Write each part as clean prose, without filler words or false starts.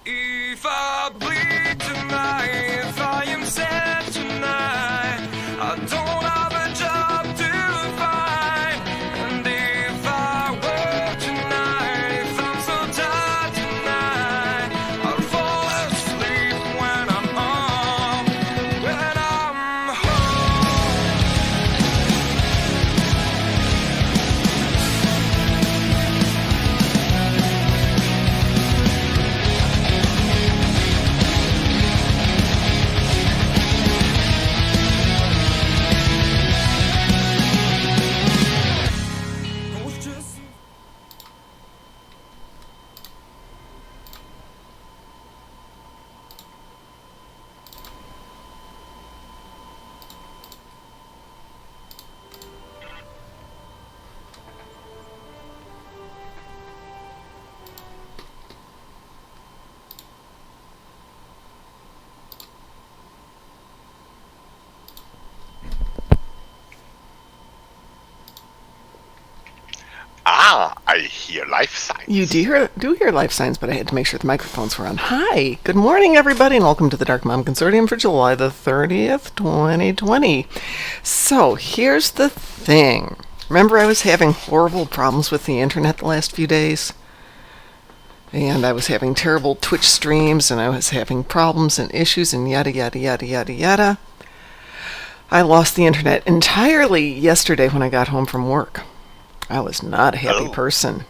If I bleed tonight, if I am sad tonight, I don't have a job to find. And if I work tonight, if I'm so tired tonight, I'll fall asleep when I'm home, when I'm home. Ah, I hear life signs. You do hear life signs, but I had to make sure the microphones were on. Hi, good morning, everybody, and welcome to the Darkmom Consortium for July the 30th, 2020. So, here's the thing. Remember I was having horrible problems with the internet the last few days? And I was having terrible Twitch streams, and I was having problems and issues, and yada, yada, yada, yada, yada. I lost the internet entirely yesterday when I got home from work. I was not a happy person.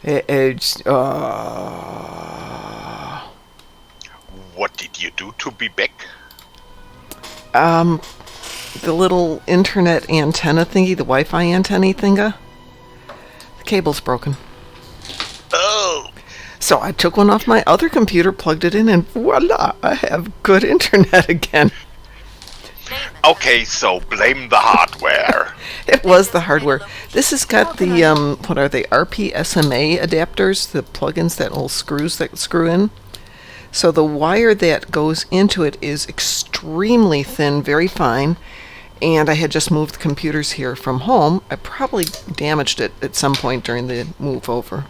What did you do to be back? The little internet antenna thingy, the Wi-Fi antenna thinga, the cable's broken. Oh, So I took one off my other computer, plugged it in, and voila, I have good internet again. okay, so blame the hardware. It was the hardware. This has got the, what are they, RPSMA adapters, the plugins, that little screws that screw in. So the wire that goes into it is extremely thin, very fine, and I had just moved the computers here from home. I probably damaged it at some point during the move over.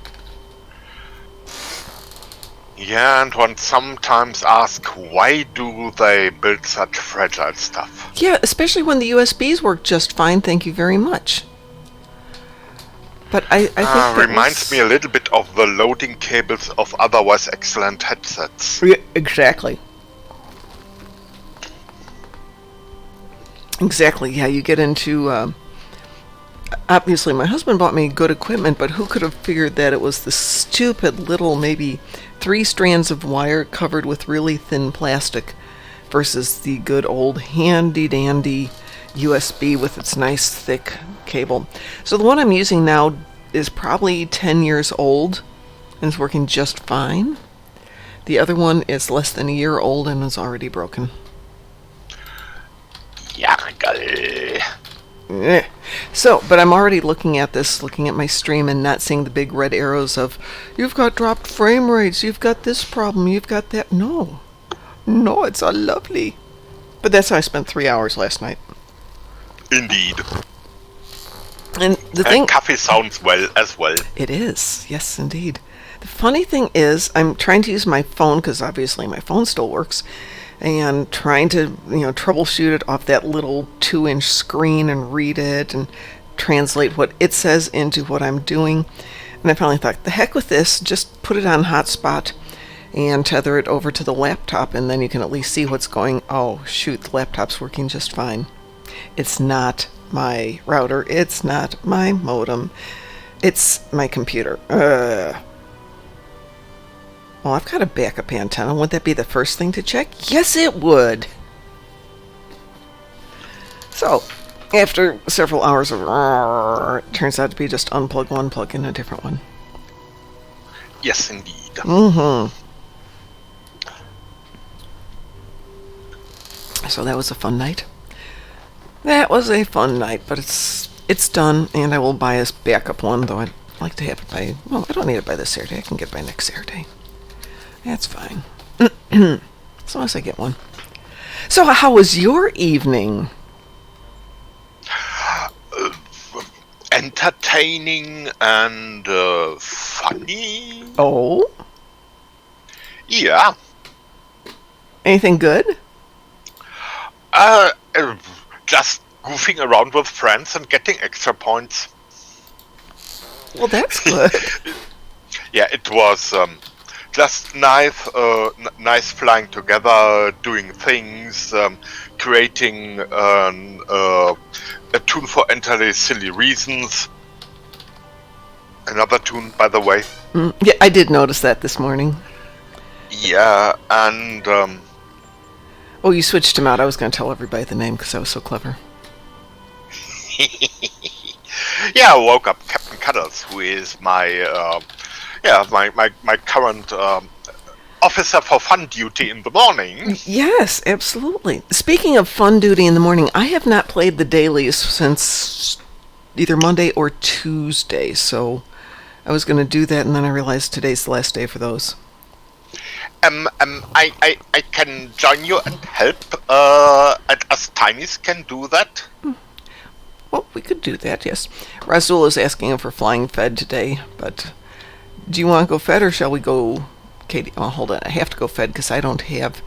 Yeah, and one sometimes asks, why do they build such fragile stuff? Yeah, especially when the USBs work just fine, thank you very much. But I think that reminds me a little bit of the loading cables of otherwise excellent headsets. Yeah, exactly. Exactly, yeah, you get into... obviously, my husband bought me good equipment, but who could have figured that it was the stupid little, maybe 3 strands of wire covered with really thin plastic versus the good old handy-dandy USB with its nice thick cable. So the one I'm using now is probably 10 years old and is working just fine. The other one is less than a year old and is already broken. Jargal. Eh. So, but I'm already looking at this, looking at my stream and not seeing the big red arrows of, you've got dropped frame rates, you've got this problem, you've got that. No, it's all lovely. But that's how I spent 3 hours last night. Indeed. And the thing... coffee sounds well as well. It is, yes, indeed. The funny thing is, I'm trying to use my phone, because obviously my phone still works, and trying to, troubleshoot it off that little 2-inch screen and read it and translate what it says into what I'm doing. And I finally thought, the heck with this, just put it on hotspot and tether it over to the laptop, and then you can at least see what's going. Oh, shoot, the laptop's working just fine. It's not my router. It's not my modem. It's my computer. Well, I've got a backup antenna. Would that be the first thing to check? Yes, it would. So, after several hours of it turns out to be just unplug one, plug in a different one. Yes, indeed. Mm-hmm. So that was a fun night. That was a fun night, but it's done, and I will buy a backup one, though I'd like to have it by... Well, I don't need it by this Saturday. I can get it by next Saturday. That's fine. As long as I get one. So how was your evening? Entertaining and funny. Oh? Yeah. Anything good? Uh, uh, just goofing around with friends and getting extra points. Well, that's good. Yeah, it was just nice, nice flying together, doing things, creating a tune for entirely silly reasons. Another tune, by the way. Yeah, I did notice that this morning. Yeah, and Oh, you switched him out. I was going to tell everybody the name because I was so clever. yeah, I woke up Captain Cuddles, who is my my current officer for fun duty in the morning. Yes, absolutely. Speaking of fun duty in the morning, I have not played the dailies since either Monday or Tuesday, so I was going to do that, and then I realized today's the last day for those. I can join you and help, and us tinies can do that. Well, we could do that, yes. Razul is asking if we're flying Fed today, but do you want to go Fed or shall we go Katie? Oh, hold on. I have to go Fed because I don't have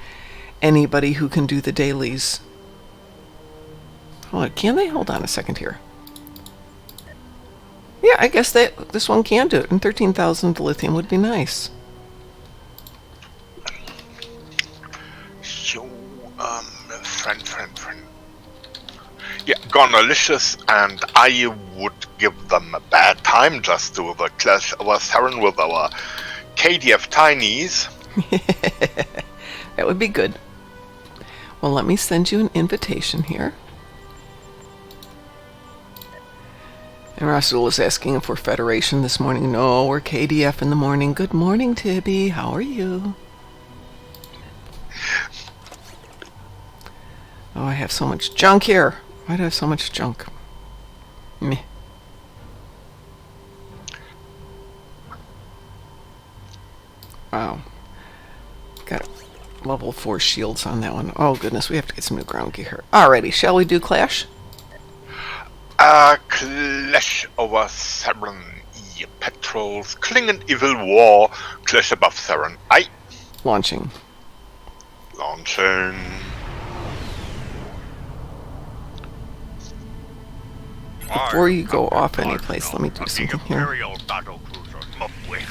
anybody who can do the dailies. Hold on. Can they? Hold on a second here. Yeah, I guess this one can do it, and 13,000 lithium would be nice. So, friend. Yeah, Gonalicious and I would give them a bad time just to the clash our Saren with our KDF tinies. That would be good. Well, let me send you an invitation here. And Rasul is asking if we're Federation this morning. No, we're KDF in the morning. Good morning, Tibby. How are you? Oh, I have so much junk here. Why do I have so much junk? Meh. Wow. Got level 4 shields on that one. Oh, goodness, we have to get some new ground gear here. Alrighty, shall we do Clash? Clash over Saren. Patrols, Klingend Evil War, Clash above Saren. Aye. Launching. Launching. Before you go off any place, let me do something here. Imperial battle cruiser Mupwick.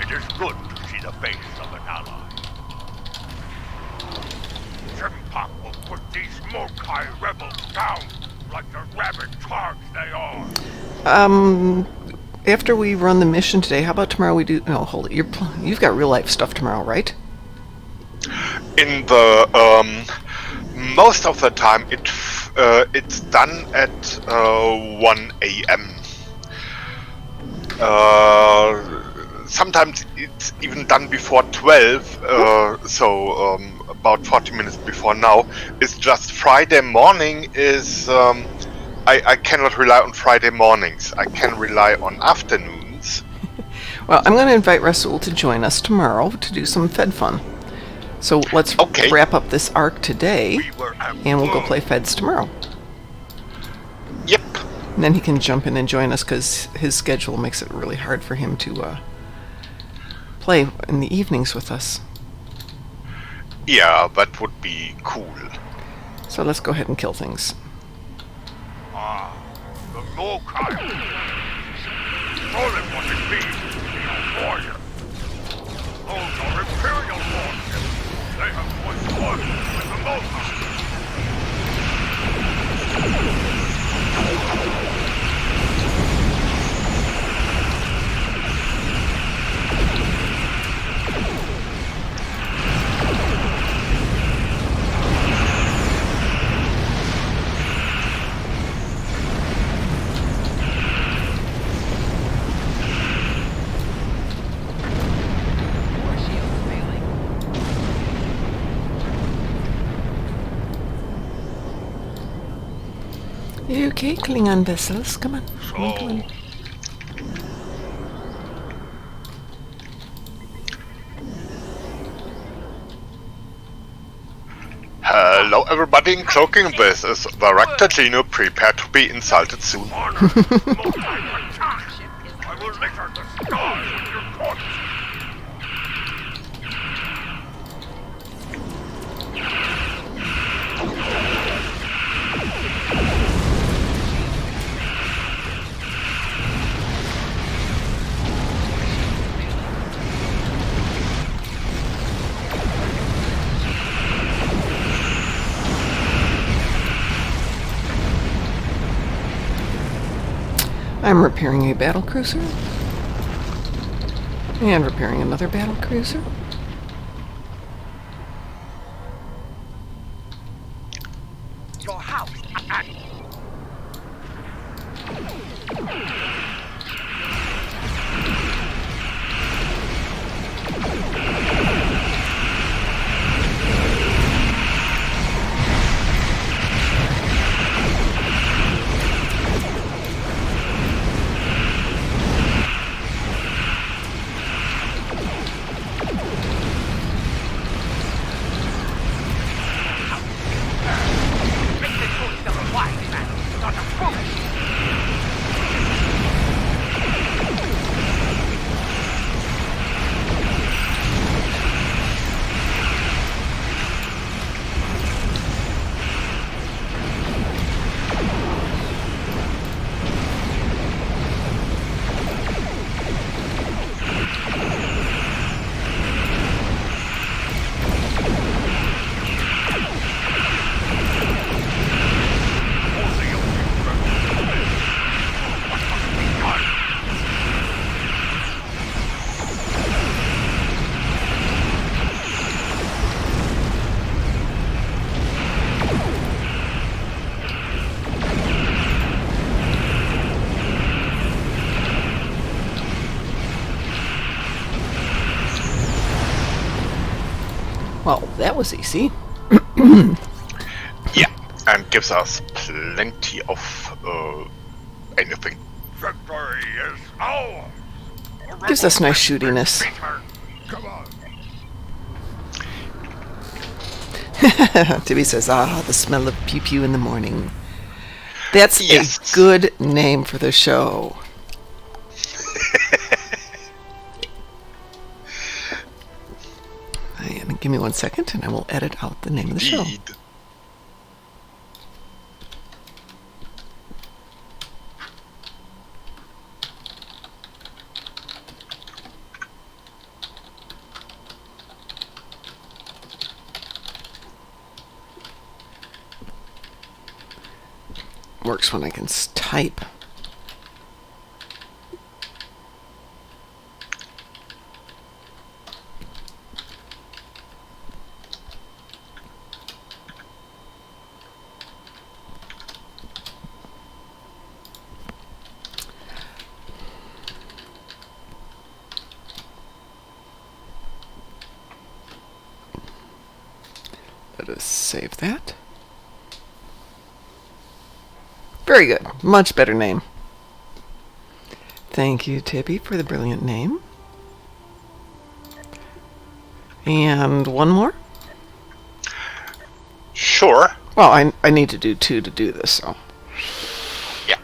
It is good to see the base of an ally. Shimpak will put these Mokai rebels down like the rabid targs they are. After we run the mission today, how about tomorrow we do... No, hold it. You've got real life stuff tomorrow, right? In the most of the time it's done at 1 a.m. Sometimes it's even done before 12, so about 40 minutes before now. It's just Friday morning is... I cannot rely on Friday mornings. I can rely on afternoons. Well, I'm going to invite Rasul to join us tomorrow to do some Fed fun. So let's wrap up this arc today, and we'll go play Feds tomorrow. Yep. And then he can jump in and join us, because his schedule makes it really hard for him to play in the evenings with us. Yeah, that would be cool. So let's go ahead and kill things. The Mokai. Only what it means to be a warrior. Those are Imperial warships. They have once won with the Mokai. Okay, Klingon vessels, come on. Come on, come on. Hello everybody in cloaking, this is the Rector Gino, prepare to be insulted soon. I will litter the stars with your corpse. I'm repairing a battle cruiser. And repairing another battle cruiser. Your house. Well, that was easy. yeah, and gives us plenty of anything. Victory is ours. Gives us nice shootiness. Come on. Tibby says, the smell of pew pew in the morning. That's Yes. a good name for the show. And give me 1 second and I will edit out the name of the show. Indeed. Works when I can type. Let us save that. Very good. Much better name. Thank you, Tibby, for the brilliant name. And one more? Sure. Well, I need to do 2 to do this, so. Yeah.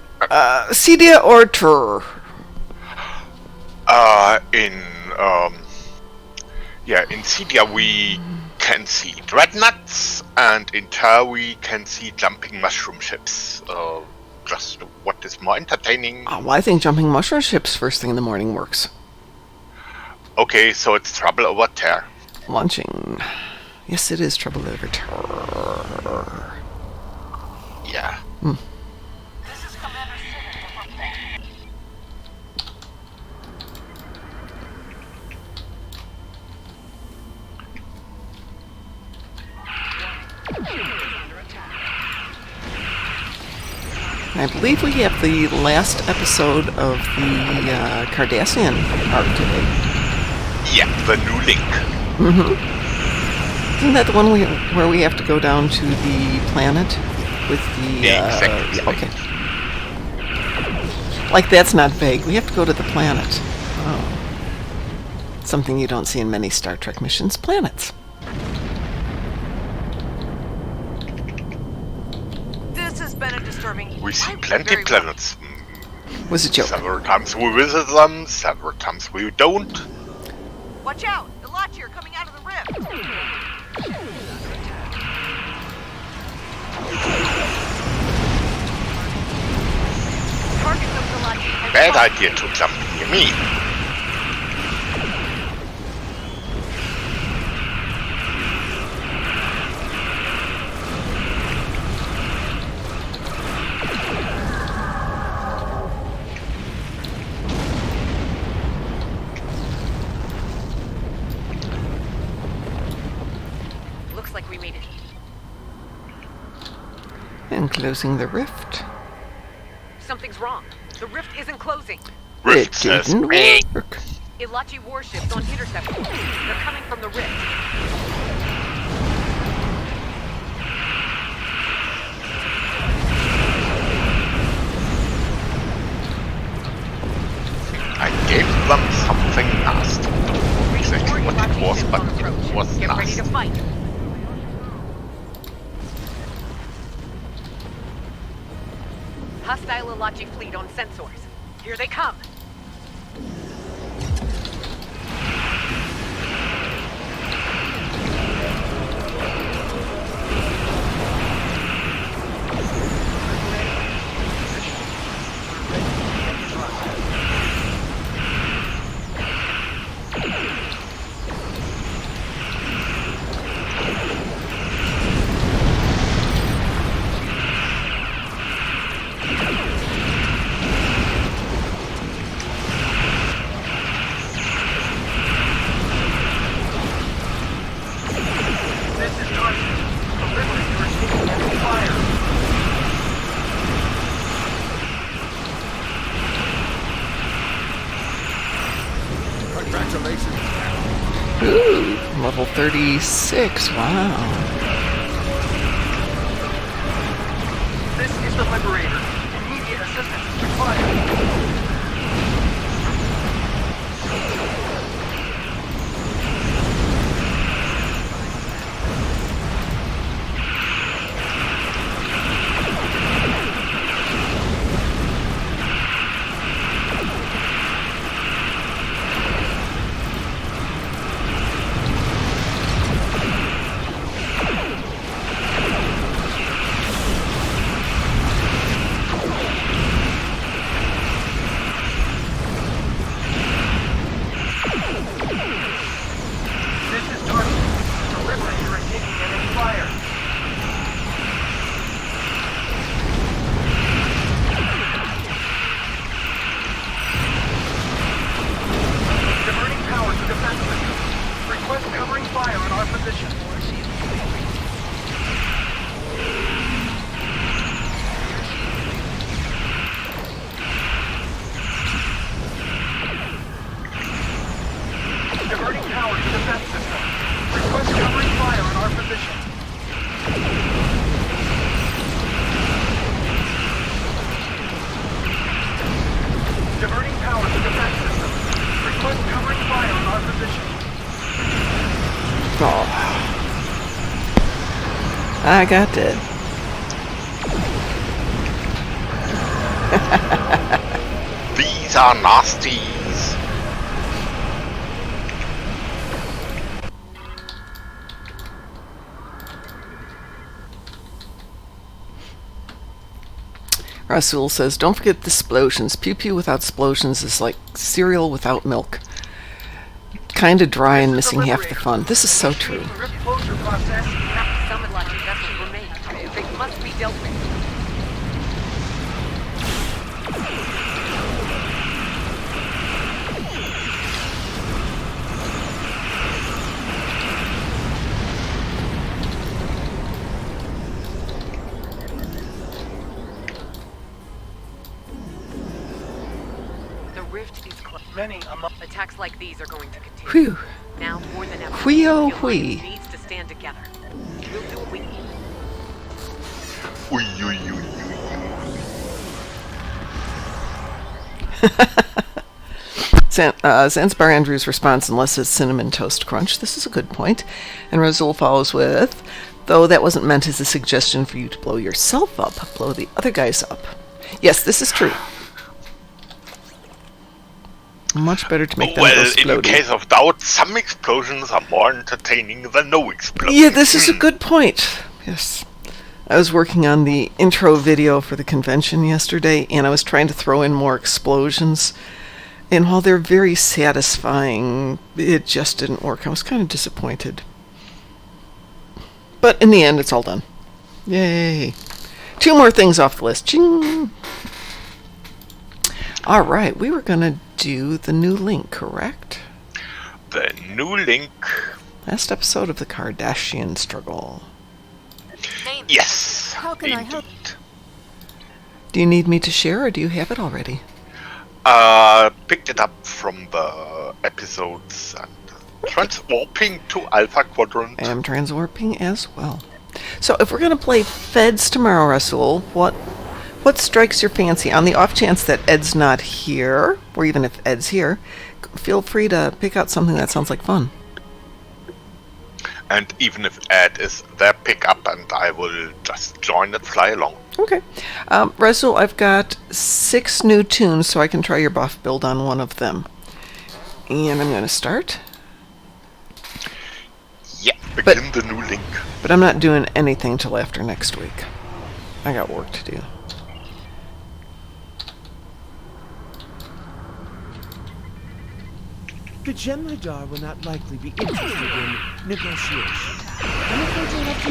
Cedia or Tur? In Cydia we can see dreadnoughts, and in Tur we can see jumping mushroom ships. Just what is more entertaining. Well, I think jumping mushroom ships first thing in the morning works. Okay, so it's trouble over Ter. Launching. Yes, it is trouble over Tur. Yeah. This is Commander Civil. I believe we have the last episode of the Cardassian arc today. Yeah, the new link. Isn't that the one where we have to go down to the planet with the... Exactly. Okay. Like, that's not vague. We have to go to the planet. Oh. Something you don't see in many Star Trek missions. Planets. This has been a disturbing. We see I'm plenty very- planets. Was a joke. Several times we visit them, several times we don't. Watch out! The Lachir are coming out of the rift. Target of the Lachir has Bad spotted. idea to jump near me. we made it. And closing the rift. Something's wrong. The rift isn't closing. Rift It says didn't me. work. Ilachi warships on intercept. They're coming from the rift. I gave them something nasty. Don't know exactly what it was, Ilachi but ships on approach. it was Get ready to nasty. fight. Hostile Ilachi fleet on sensors. Here they come. This is Consortium. Delivery, you are taking enemy fire. Congratulations. Ooh, level 36. Wow. This is the Liberator. Immediate assistance is required. This is Darkmom. The Liberator is taking enemy fire. Diverting power to defense system. Request covering fire on our position. Diverting power to defense system. Request covering fire on our position. Diverting power to defense system. Request covering fire on our position. Oh. I got it. These are nasties. Rasul says, don't forget the explosions. Pew pew without explosions is like cereal without milk. Kinda dry and missing half the fun. This is so true. Rift closure process. Some Ilachi vessels remain. They must be dealt with. The rift is closed. Many among Attacks like these are going to continue. Whew. Now more than ever, Whee-oh the Alliance whee. needs to stand together. We'll do what we need. Ui, ui, ui, ui. Zanzibar Andrews responds, unless it's Cinnamon Toast Crunch. This is a good point. And Rasul follows with, though that wasn't meant as a suggestion for you to blow yourself up, blow the other guys up. Yes, this is true. Much better to make them Well, explode. in case of doubt, some explosions are more entertaining than no explosions. Yeah, this is a good point. Yes. I was working on the intro video for the convention yesterday, and I was trying to throw in more explosions. And while they're very satisfying, it just didn't work. I was kind of disappointed. But in the end, it's all done. Yay. 2 more things off the list. Ching! All right, we were going to do the new link, correct? The new link Last episode of the Kardashian struggle. Name. Yes. How can I help? indeed. Do you need me to share, or do you have it already? Picked it up from the episodes and transwarping to Alpha Quadrant. I am transwarping as well. So if we're going to play Feds tomorrow, Rasul, what strikes your fancy? On the off chance that Ed's not here, or even if Ed's here, feel free to pick out something that sounds like fun. And even if Ed is there, pick up and I will just join and fly along. Okay. Rasul, I've got 6 new tunes, so I can try your buff build on one of them. And I'm going to start. Yeah, begin the new link. But I'm not doing anything till after next week. I got work to do. The Jem'Hadar will not likely be interested in negotiation. I'm afraid you'll have to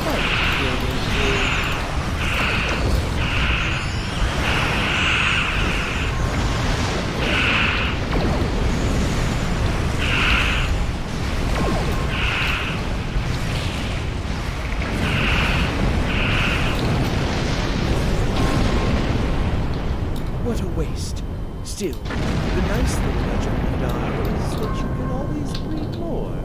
fight for them. What a waste. Still, the nice thing about Jem'Hadar is that you can always breed more.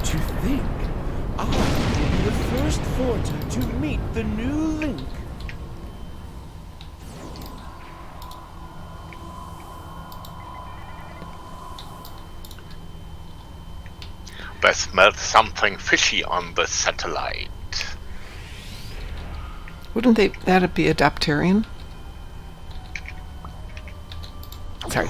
To think, I will be the first Forta to meet the new Link. There smells something fishy on the satellite. Wouldn't that'd be a Daptarian? Sorry.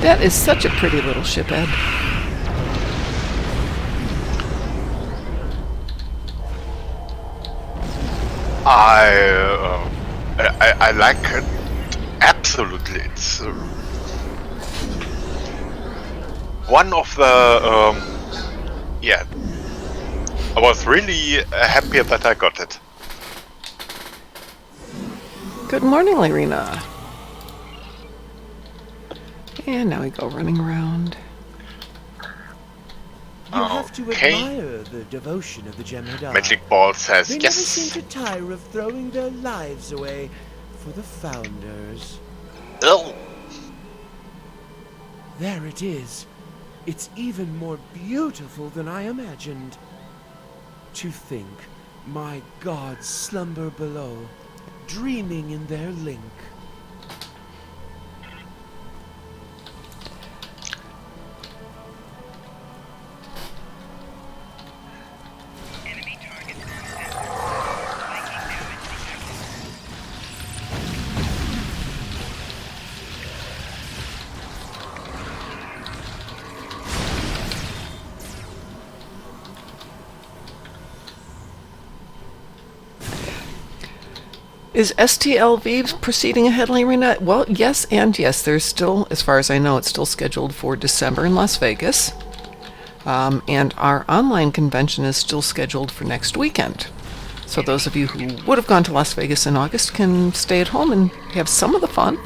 That is such a pretty little ship, Ed. I like it absolutely. It's one of the yeah. I was really happy that I got it. Good morning, Lyrina. And now we go running around. You have to Okay. admire the devotion of the Jem'Hadar. Magic Ball says They yes. never seem to tire of throwing their lives away for the Founders. Oh, There it is. It's even more beautiful than I imagined. To think, my gods slumber below, dreaming in their link. Is STLV proceeding ahead, Lyrina? Well, yes and yes. There's still, as far as I know, it's still scheduled for December in Las Vegas. And our online convention is still scheduled for next weekend. So those of you who would have gone to Las Vegas in August can stay at home and have some of the fun.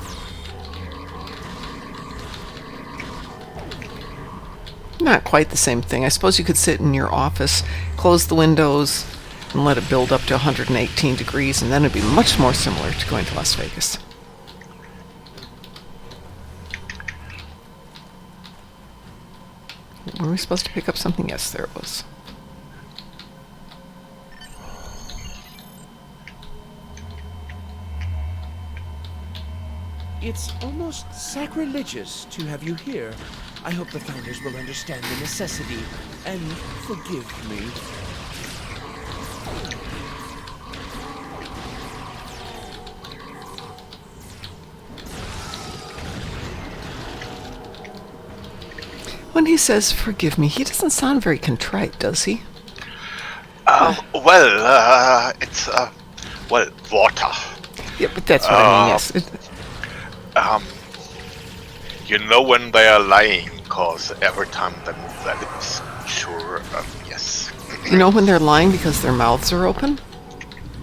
Not quite the same thing. I suppose you could sit in your office, close the windows, and let it build up to 118 degrees, and then it'd be much more similar to going to Las Vegas. Were we supposed to pick up something? Yes, there it was. It's almost sacrilegious to have you here. I hope the founders will understand the necessity and forgive me. When he says forgive me, he doesn't sound very contrite, does he? It's water. Yeah, but that's what I mean, yes. You know when they are lying, cause every time they move their lips. Sure, yes. You know when they're lying because their mouths are open?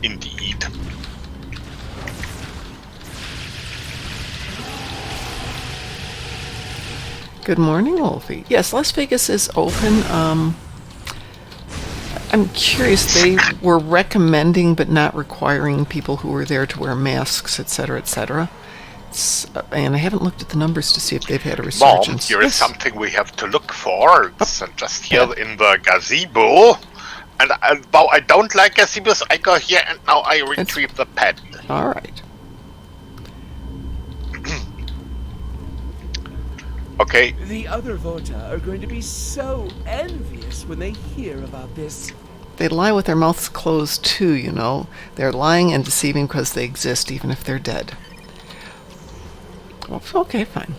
Indeed. Good morning, Wolfie. Yes, Las Vegas is open. I'm curious, they were recommending but not requiring people who were there to wear masks, etc., etc. And I haven't looked at the numbers to see if they've had a Mom, resurgence. here is something we have to look for. It's just here in the gazebo. And though I don't like gazebos, I go here and now I retrieve the pen. All right. Okay. The other Vota are going to be so envious when they hear about this. They lie with their mouths closed too, you know. They're lying and deceiving because they exist even if they're dead. Well, okay, fine.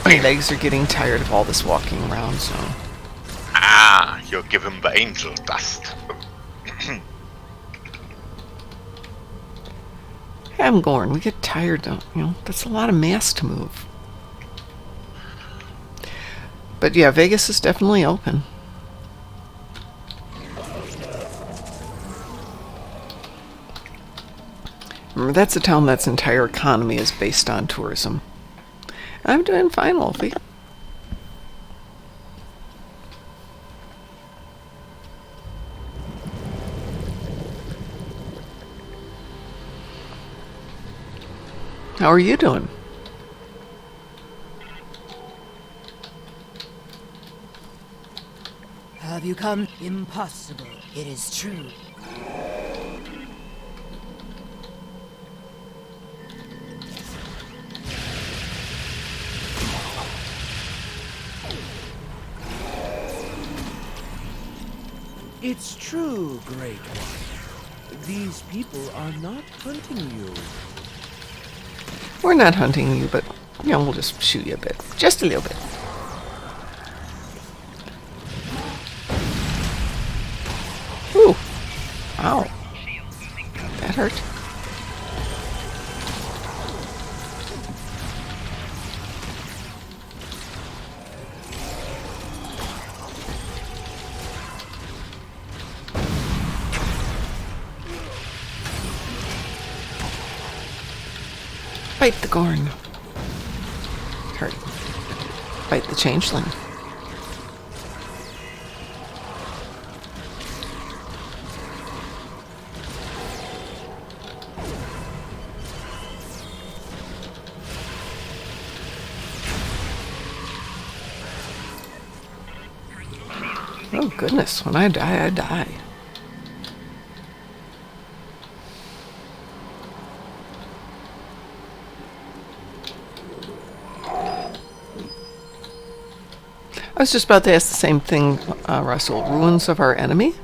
My legs are getting tired of all this walking around, so... Ah, you give him the angel dust. I'm going. We get tired, don't you know? That's a lot of mass to move. But yeah, Vegas is definitely open. Remember, that's a town that's entire economy is based on tourism. I'm doing fine, Wolfie. How are you doing? Have you come? Impossible. It is true. It's true, Great One. These people are not hunting you. We're not hunting you, but, you know, we'll just shoot you a bit. Just a little bit. Ooh. Ow. That hurt. Fight the Gorn. Hurt. Fight the Changeling. Oh goodness, when I die, I die. I was just about to ask the same thing, Russell. Ruins of our enemy?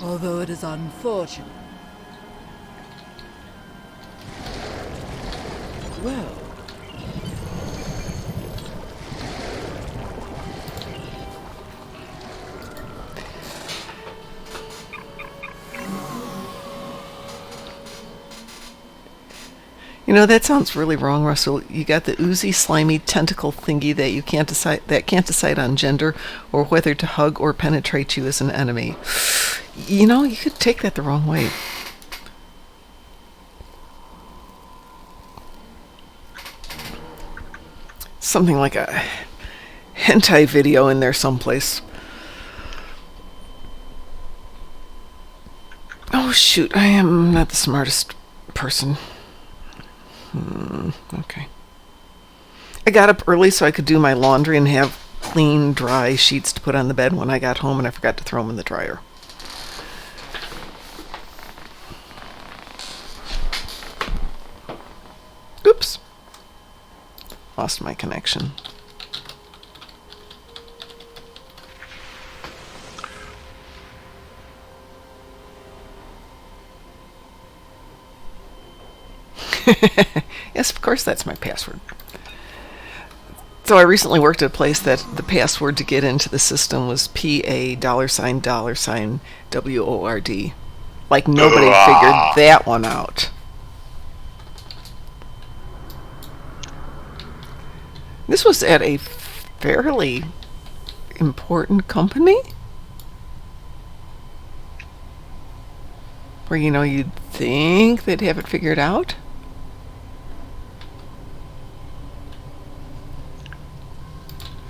Although it is unfortunate. Well, You know, that sounds really wrong, Russell. You got the oozy, slimy tentacle thingy that you can't decide on gender or whether to hug or penetrate you as an enemy. You know, you could take that the wrong way. Something like a hentai video in there someplace. Oh shoot, I am not the smartest person. Okay. I got up early so I could do my laundry and have clean, dry sheets to put on the bed when I got home, and I forgot to throw them in the dryer. Oops. Lost my connection. Yes, of course, that's my password. So I recently worked at a place that the password to get into the system was $PA $WORD. Like nobody figured that one out. This was at a fairly important company where, you'd think they'd have it figured out.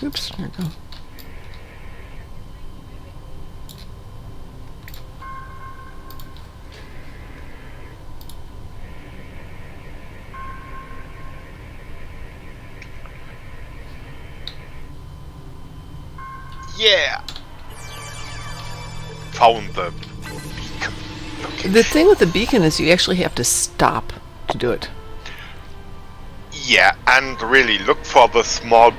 Oops, there we go. Yeah. Found the beacon. The thing with the beacon is you actually have to stop to do it. Yeah, and really look for the small,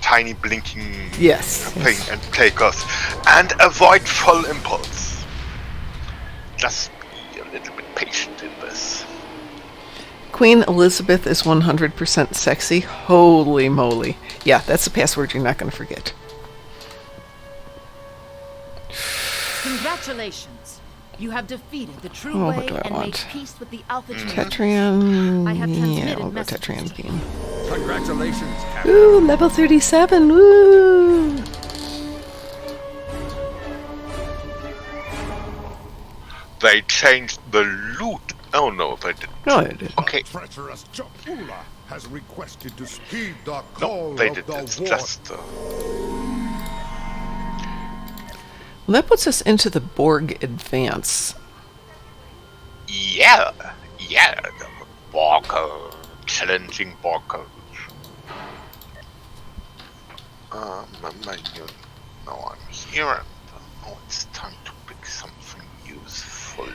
tiny blinking thing and take us. And avoid full impulse. Just be a little bit patient in this. Queen Elizabeth is 100% sexy. Holy moly. Yeah, that's a password you're not going to forget. Congratulations. You have defeated the true Oh, way what do I and want? made peace with the Alpha Chambers. Tetrian. I have Yeah, transmitted we'll go messages. Tetrian beam. Congratulations, Captain. Ooh, level 37. Woo! They changed the loot. Oh no, they didn't. No, it didn't. Okay, Treacherous Chapula has requested to speed the no, call they of didn't. the It's war. just. Well, that puts us into the Borg Advance. Yeah, the Borg, challenging Borg. Now I'm here, and now it's time to pick something useful.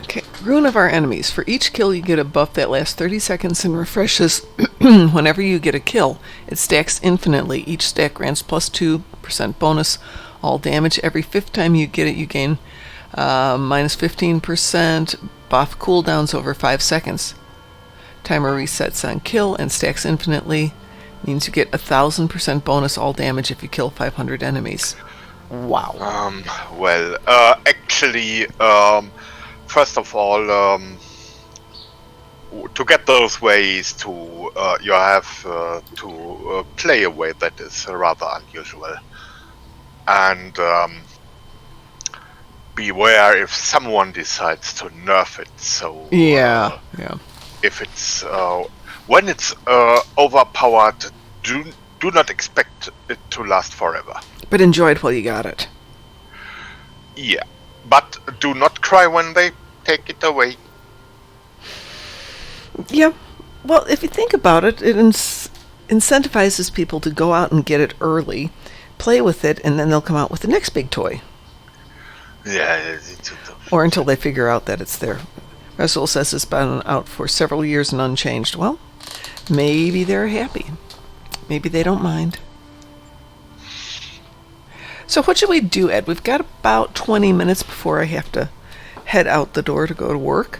Okay, Rune of our enemies. For each kill you get a buff that lasts 30 seconds and refreshes whenever you get a kill. It stacks infinitely. Each stack grants plus 2% bonus. All damage. Every 5th time you get it, you gain minus 15%. Buff cooldowns over 5 seconds. Timer resets on kill and stacks infinitely. Means you get 1,000% bonus all damage if you kill 500 enemies. Wow. Actually, first of all, to get those ways to, you have to play a way that is rather unusual. And beware if someone decides to nerf it. So Yeah. if it's when it's overpowered, do not expect it to last forever. But enjoy it while you got it. Yeah, but do not cry when they take it away. Yeah. Well, if you think about it, it incentivizes people to go out and get it early, play with it, and then they'll come out with the next big toy. Yeah. Or until they figure out that it's there. Russell says it's been out for several years and unchanged. Well, maybe they're happy. Maybe they don't mind. So what should we do, Ed? We've got about 20 minutes before I have to head out the door to go to work.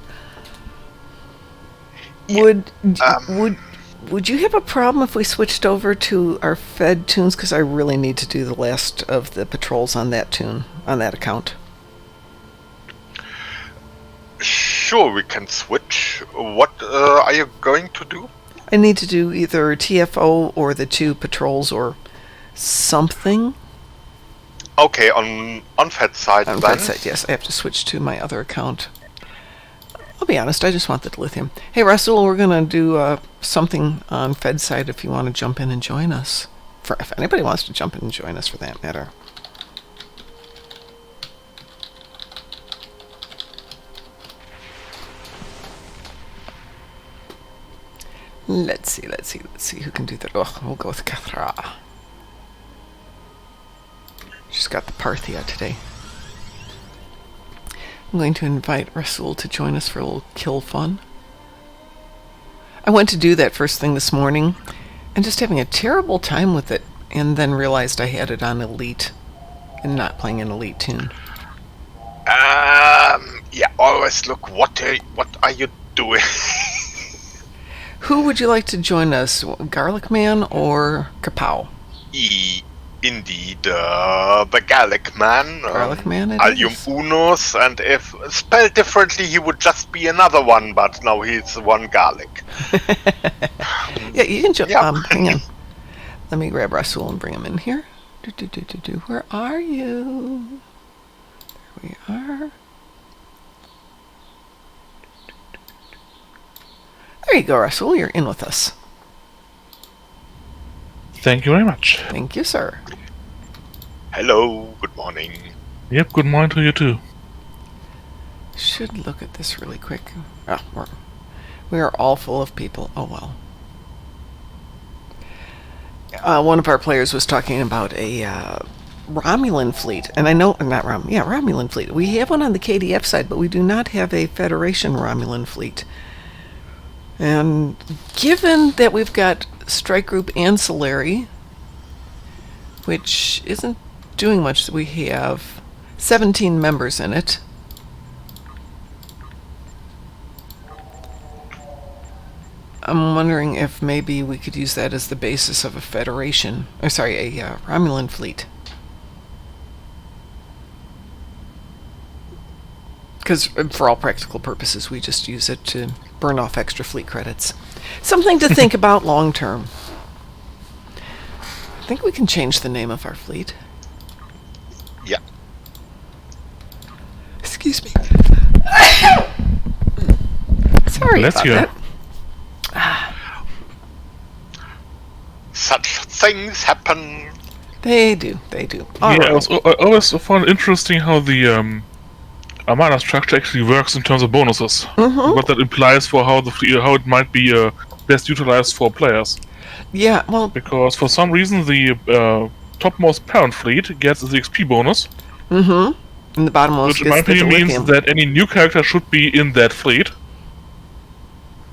Would you have a problem if we switched over to our Fed tunes? Because I really need to do the last of the patrols on that tune, on that account. Sure, we can switch. What are you going to do? I need to do either TFO or the 2 patrols or something. Okay, on Fed side On then. Fed side, yes. I have to switch to my other account. I'll be honest, I just want the lithium. Hey, Russell, we're going to do something on Fed side if you want to jump in and join us. If anybody wants to jump in and join us, for that matter. Let's see who can do that. Oh, we'll go with Kathra. She's got the Parthia today. I'm going to invite Rasul to join us for a little kill fun. I went to do that first thing this morning and just having a terrible time with it, and then realized I had it on Elite and not playing an Elite tune. Yeah, always look, what are you doing? Who would you like to join us? Garlic Man or Kapow? Indeed, the Gallic Man. Garlic Man it Allium is. Unus, and if spelled differently, he would just be another one, but now he's one Garlic. Yeah, you can jump. Yeah. Hang on. Let me grab Rasul and bring him in here. Where are you? There we are. There you go, Rasul. You're in with us. Thank you very much. Thank you, sir. Hello, good morning. Yep, good morning to you too. Should look at this really quick. Oh, we are all full of people. Oh, well. One of our players was talking about a Romulan fleet. And I know, Romulan fleet. We have one on the KDF side, but we do not have a Federation Romulan fleet. And given that we've got Strike Group Ancillary, which isn't doing much, we have 17 members in it. I'm wondering if maybe we could use that as the basis of a Federation, a Romulan fleet. Because for all practical purposes, we just use it to burn off extra fleet credits. Something to think about long term. I think we can change the name of our fleet. Yeah. Excuse me. Sorry Bless about you. that. Such things happen. They do. All I right. always found it interesting how the Armada structure actually works in terms of bonuses. What that implies for how how it might be best utilized for players. Yeah, well, Because for some reason the topmost parent fleet gets the XP bonus, in the bottommost which in my is the opinion means dilithium. that any new character should be in that fleet.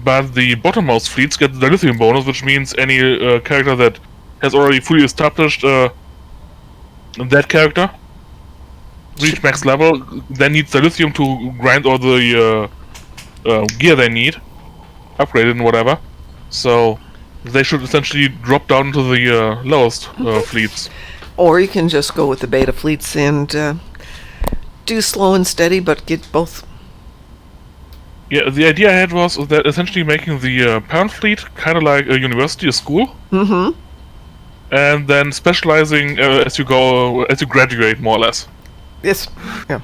But the bottommost fleets get the lithium bonus, which means any character that has already fully established that character, reach max level, then needs the lithium to grind all the gear they need, upgrade it and whatever. So they should essentially drop down to the lowest fleets. Or you can just go with the beta fleets and do slow and steady, but get both. Yeah, the idea I had was that essentially making the parent fleet kind of like a university, a school. And then specializing as you graduate, more or less. Yes. Yeah.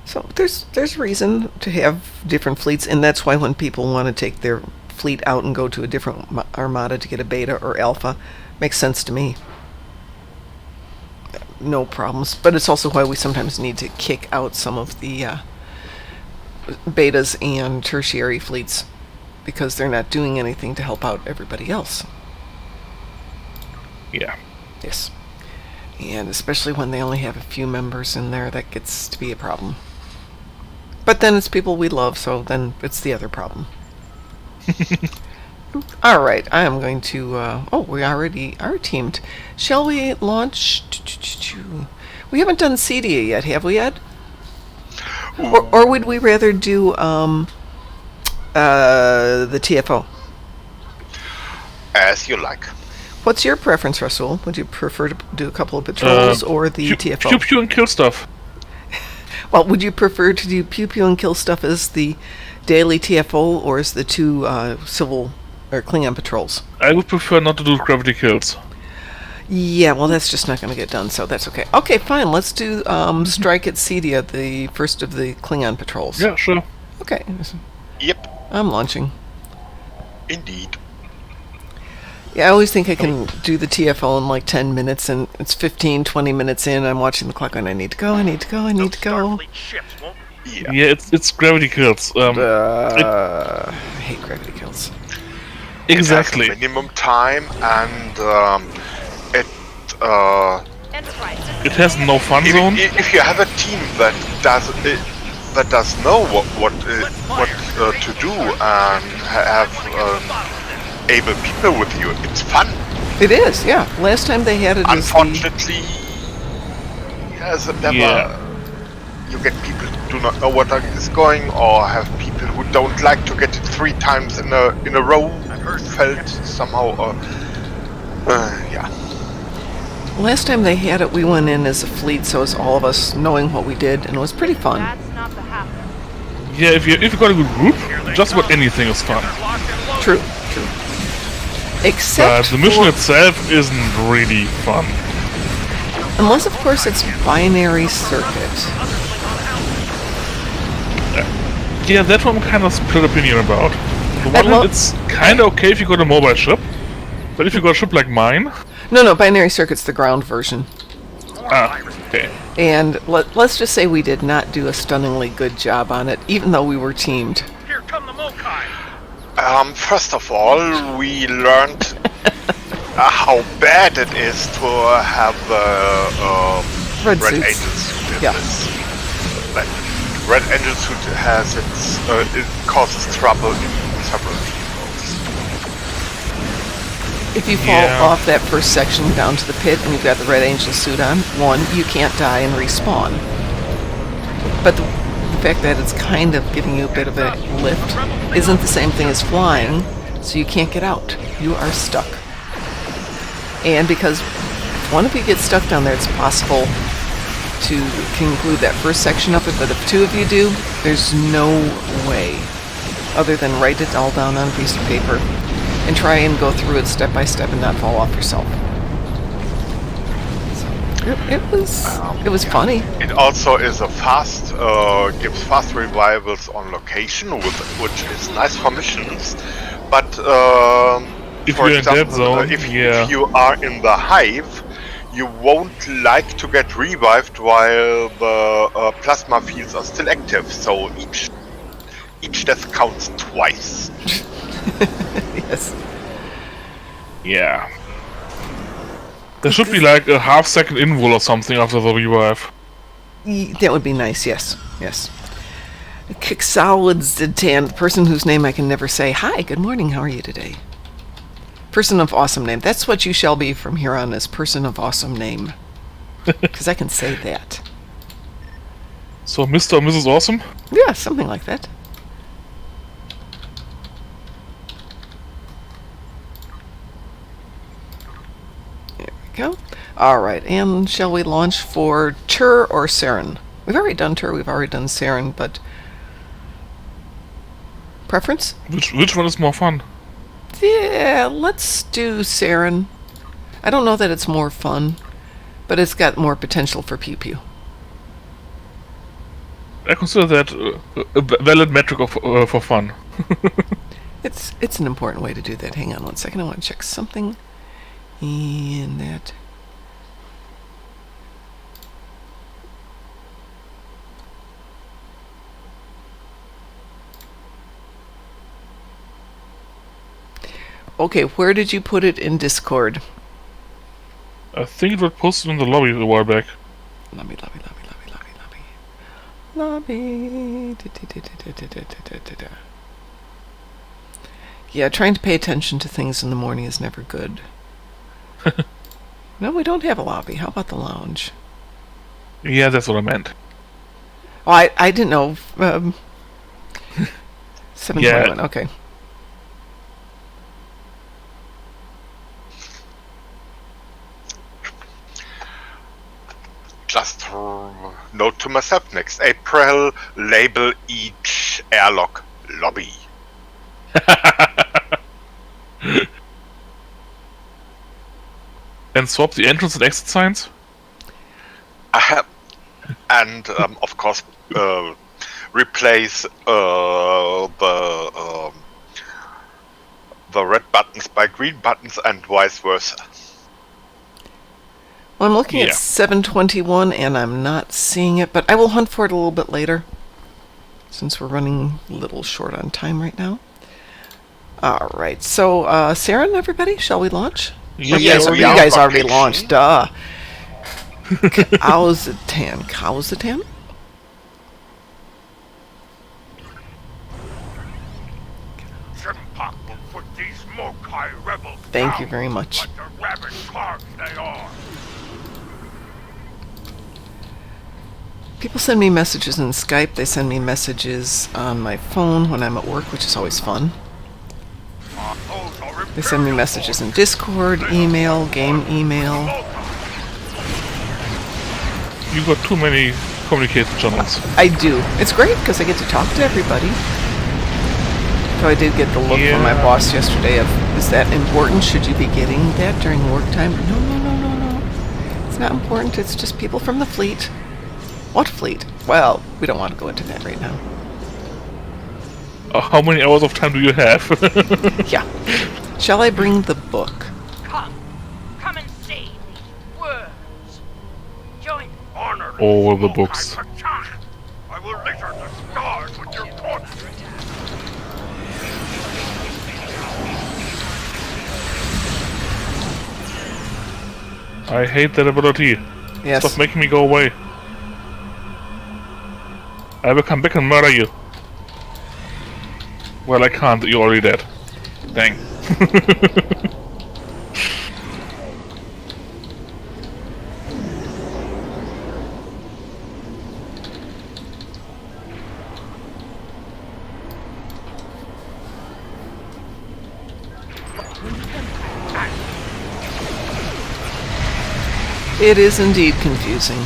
So there's reason to have different fleets, and that's why when people want to take their fleet out and go to a different armada to get a beta or alpha, makes sense to me. No problems. But it's also why we sometimes need to kick out some of the betas and tertiary fleets, because they're not doing anything to help out everybody else. Yeah. Yes. And especially when they only have a few members in there, that gets to be a problem. But then it's people we love, so then it's the other problem. Alright, I am going to... we already are teamed. Shall we launch... We haven't done Cedia yet, have we, Ed? Or would we rather do the TFO? As you like. What's your preference, Rasul? Would you prefer to do a couple of patrols or the TFO? Pew pew and kill stuff. Well, would you prefer to do pew pew and kill stuff as the daily TFO or as the two civil or Klingon patrols? I would prefer not to do gravity kills. Yeah, well, that's just not going to get done, so that's okay. Okay, fine. Let's do Strike at Cedia, the first of the Klingon patrols. Yeah, sure. Okay. Yep, I'm launching. indeed. Yeah, I always think I can do the TFO in like 10 minutes, and it's 15, 20 minutes in, I'm watching the clock, and I need to go. Starfleet ships won't Yeah, it's gravity kills. I hate gravity kills. Exactly. It has a minimum time, and it Enterprise. It has no fun zone. if you have a team that does know what to do and have able people with you, it's fun. It is, yeah. Last time they had it as Unfortunately, yes, you get people who do not know what is going, or have people who don't like to get it 3 times in a row. Felt somehow, yeah. Last time they had it, we went in as a fleet, so it was all of us knowing what we did, and it was pretty fun. That's not the half. Yeah, if you got a good group, just about anything is fun. True. Except But the mission for- itself isn't really fun. unless, of course, it's binary circuit. Yeah, that one I'm kind of split opinion about. The I one lo- it's kind of okay if you got a mobile ship, but if you got a ship like mine, No, binary circuit's the ground version. okay. And let's just say we did not do a stunningly good job on it, even though we were teamed. Here come the Mokai. First of all, we learned how bad it is to have Red Red suits. Angel suit in Yeah. this. Like, Red Angel suit has it causes trouble in several heroes. If you fall Yeah. off that first section down to the pit and you've got the Red Angel suit on, one, you can't die and respawn. But the fact that it's kind of giving you a bit of a lift isn't the same thing as flying, so you can't get out. You are stuck. And because if one of you gets stuck down there, it's possible to conclude that first section of it, but if 2 of you do, there's no way other than write it all down on a piece of paper and try and go through it step by step and not fall off yourself. So it was funny. It also is a fast, gives fast revivals on location, which is nice for missions. But If for you're in example, that zone, if yeah. you are in the hive, you won't like to get revived while the plasma fields are still active. So each death counts twice. Yes. Yeah. There should be like a half-second invul or something after the revive. That would be nice, yes. Kixalidzitan, the person whose name I can never say. Hi, good morning, how are you today? Person of awesome name. That's what you shall be from here on, is person of awesome name. Because I can say that. So Mr. or Mrs. Awesome? Yeah, something like that. There we go. Alright, and shall we launch for Tur or Saren? We've already done Tur, we've already done Saren, but... Preference? Which one is more fun? Yeah, let's do Saren. I don't know that it's more fun, but it's got more potential for pew-pew. I consider that a valid metric of, for fun. It's an important way to do that. Hang on one second, I want to check something in that. Okay, where did you put it in Discord? I think it was posted in the lobby a while back. Lobby. Yeah, trying to pay attention to things in the morning is never good. No, we don't have a lobby. How about the lounge? Yeah, that's what I meant. Oh, I didn't know. 721, okay. Just note to myself, next April, label each airlock lobby. And swap the entrance and exit signs? I have, and of course, replace the red buttons by green buttons and vice versa. Well, I'm looking Yeah. at 721 and I'm not seeing it, but I will hunt for it a little bit later, since we're running a little short on time right now. All right. So, Saren, everybody, shall we launch? Yes, yes, you we are guys on already location. launched. Duh. Kauzatan. Kauzatan? Shimpak will put these Mokai rebels Thank down you very much. like the rabid cards they are. People send me messages in Skype. They send me messages on my phone when I'm at work, which is always fun. Our foes are They send me imperial messages in forces. Discord, email, game email. You got too many communication channels. I do. It's great because I get to talk to everybody. So I did get the look from my Yeah. boss yesterday of, is that important? Should you be getting that during work time? No, no, no, no, no. It's not important. It's just people from the fleet. What fleet? Well, we don't want to go into that right now. How many hours of time do you have? Yeah. Shall I bring the book? Come and see these words. Join Honor All the Mokai books. Pachach. I will litter the stars with your corpse. I hate that ability. Yes. Stop making me go away. I will come back and murder you. Well, I can't. You're already dead. Dang. It is indeed confusing.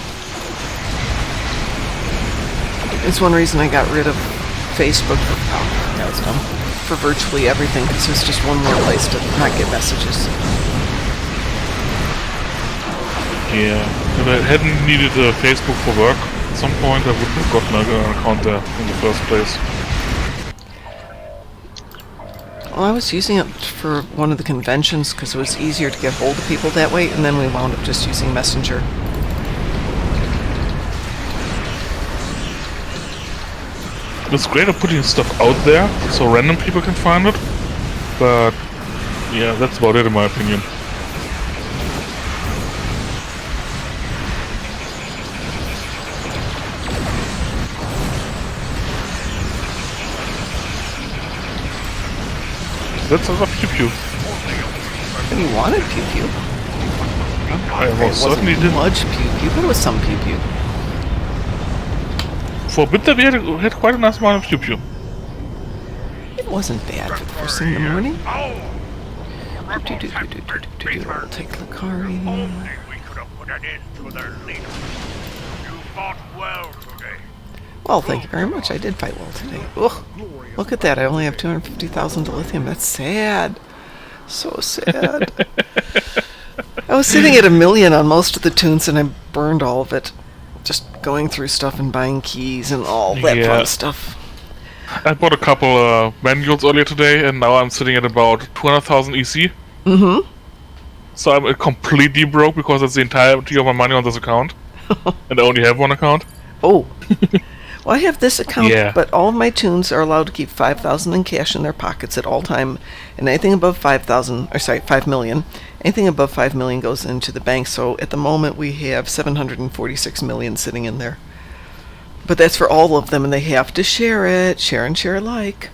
It's one reason I got rid of Facebook for, that was dumb, for virtually everything, because it's just one more place to not get messages. Yeah. If I hadn't needed Facebook for work at some point, I wouldn't have gotten an account there in the first place. Well, I was using it for one of the conventions because it was easier to get hold of people that way, and then we wound up just using Messenger. It's great at putting stuff out there so random people can find it, but yeah, that's about it in my opinion. That's a lot of pew-pew. And you wanted pew pew. I It most certainly wasn't did. much pew pew, but it was some pew pew. For a bit there we had quite a nice amount of pew-pew. It wasn't bad for the first thing in the morning. Oh, I'll take the car in. only we could have put an end to their leader. You fought well today. Well, thank you very much. I did fight well today. Ugh. Look at that. I only have 250,000 to lithium. That's sad. So sad. I was sitting at 1 million on most of the tunes, and I burned all of it. Just going through stuff and buying keys and all that Yeah. fun stuff. I bought a couple manuals earlier today, and now I'm sitting at about 200,000 EC. Mm-hmm. So I'm completely broke because that's the entirety of my money on this account. And I only have one account. Oh. Well, I have this account, Yeah. but all of my tunes are allowed to keep 5,000 in cash in their pockets at all time, and anything above 5 million, anything above 5 million goes into the bank. So at the moment, we have 746 million sitting in there. But that's for all of them, and they have to share it, share and share alike.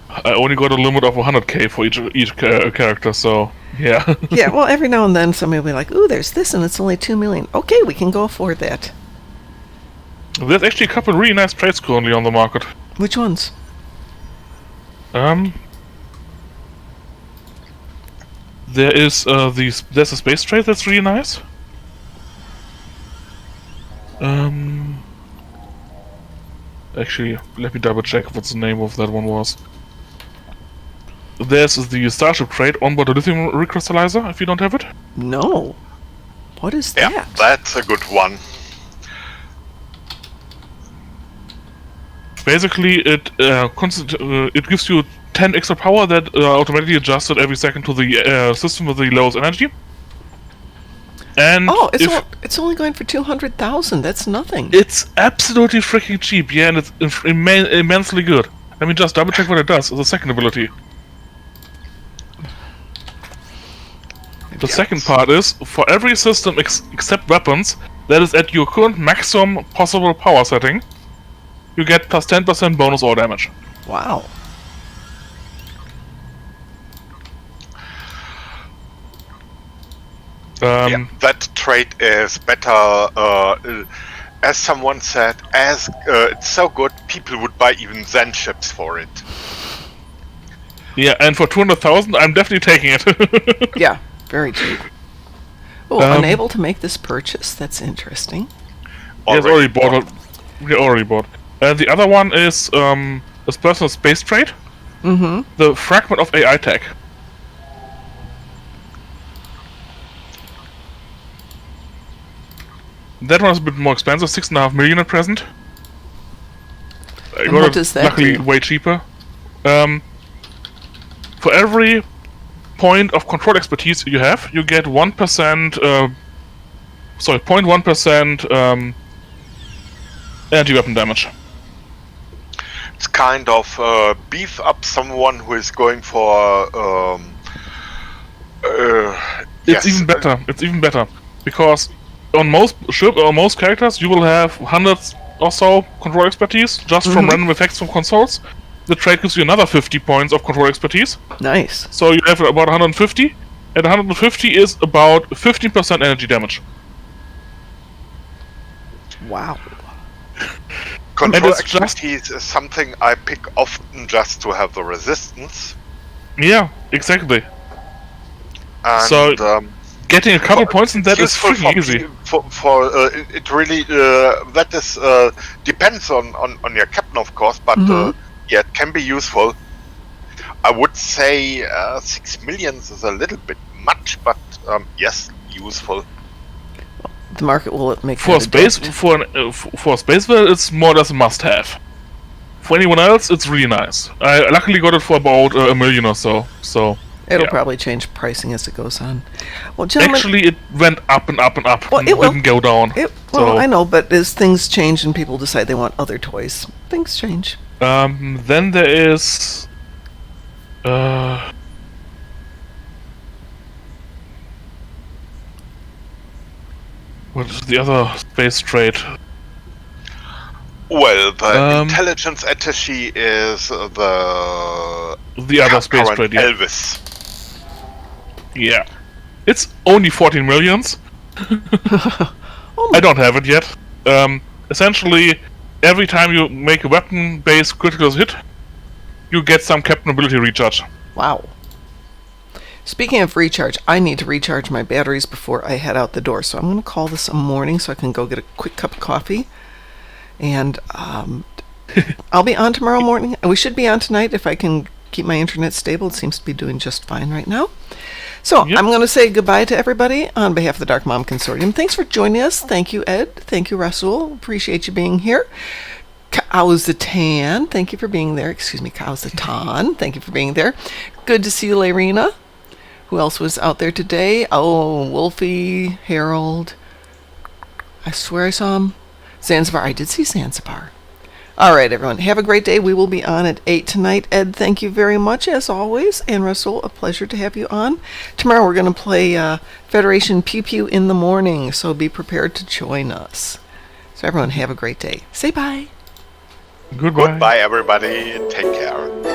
I only got a limit of 100k for each character, so yeah. Yeah, well, every now and then somebody will be like, "Ooh, there's this, and it's only 2 million." Okay, we can go afford that. There's actually a couple of really nice trades currently on the market. Which ones? There's a space trade that's really nice. Actually, let me double check what the name of that one was. There's the Starship trade onboard a lithium recrystallizer, if you don't have it. No. What is Yeah, that? that's a good one. Basically, it gives you 10 extra power that automatically adjusted every second to the system with the lowest energy. And Oh, if it's only going for 200,000. That's nothing. it's absolutely freaking cheap, yeah, and it's immensely good. Let me just double check what it does. The second ability. The second part is, for every system except weapons that is at your current maximum possible power setting, you get plus 10% bonus or damage. Wow. That trait is better. As someone said, as it's so good, people would buy even Zen ships for it. Yeah, and for 200,000, I'm definitely taking it. Yeah, very cheap. Oh, unable to make this purchase. That's interesting. Yes, already bought it. We already bought. The other one is this personal space trade. Mm-hmm. The fragment of AI tech. That one is a bit more expensive, 6.5 million at present. I And got what it does that luckily do? way cheaper. For every point of control expertise you have, you get 1%. 0.1% energy weapon damage. It's kind of beef up someone who is going for. It's even better. It's even better because on most ship or most characters you will have hundreds or so control expertise just from random effects from consoles. The trade gives you another 50 points of control expertise. Nice. So you have about 150, and 150 is about 15% energy damage. Wow. Control it's just- expertise is something I pick often just to have the resistance. Yeah, exactly. And, So, Getting a couple points in that is useful freaking easy. It really that is depends on your captain, of course, but yeah, it can be useful. I would say 6 million is a little bit much, but yes, useful. The market will make For that space, adapt. for space, it's more or less a must-have. For anyone else, it's really nice. I luckily got it for about $1 million or so. So It'll yeah. probably change pricing as it goes on. Well, gentlemen, Actually, it went up and up and up. Well, and it will. didn't go down. well, I know, but as things change and people decide they want other toys, things change. Then there is. What is the other space trade? Well, the intelligence attaché is The other space current trade, yeah. Elvis. Yeah. It's only 14 millions. I don't have it yet. Essentially, every time you make a weapon-based critical hit, you get some captain ability recharge. Wow. Speaking of recharge, I need to recharge my batteries before I head out the door. So I'm going to call this a morning so I can go get a quick cup of coffee. And I'll be on tomorrow morning. We should be on tonight if I can keep my internet stable. It seems to be doing just fine right now. So Yep. I'm going to say goodbye to everybody on behalf of the Darkmom Consortium. Thanks for joining us. Thank you, Ed. Thank you, Rasul. Appreciate you being here. Kauzatan, thank you for being there. Excuse me, Kauzatan, thank you for being there. Good to see you, Lerina. Who else was out there today? Oh, Wolfie, Harold. I swear I saw him. Zanzibar. I did see Zanzibar. All right, everyone. Have a great day. We will be on at 8 tonight. Ed, thank you very much, as always. And Rasul, a pleasure to have you on. Tomorrow we're going to play Federation Pew Pew in the morning, so be prepared to join us. So everyone, have a great day. Say bye. Goodbye. Goodbye, everybody. Take care.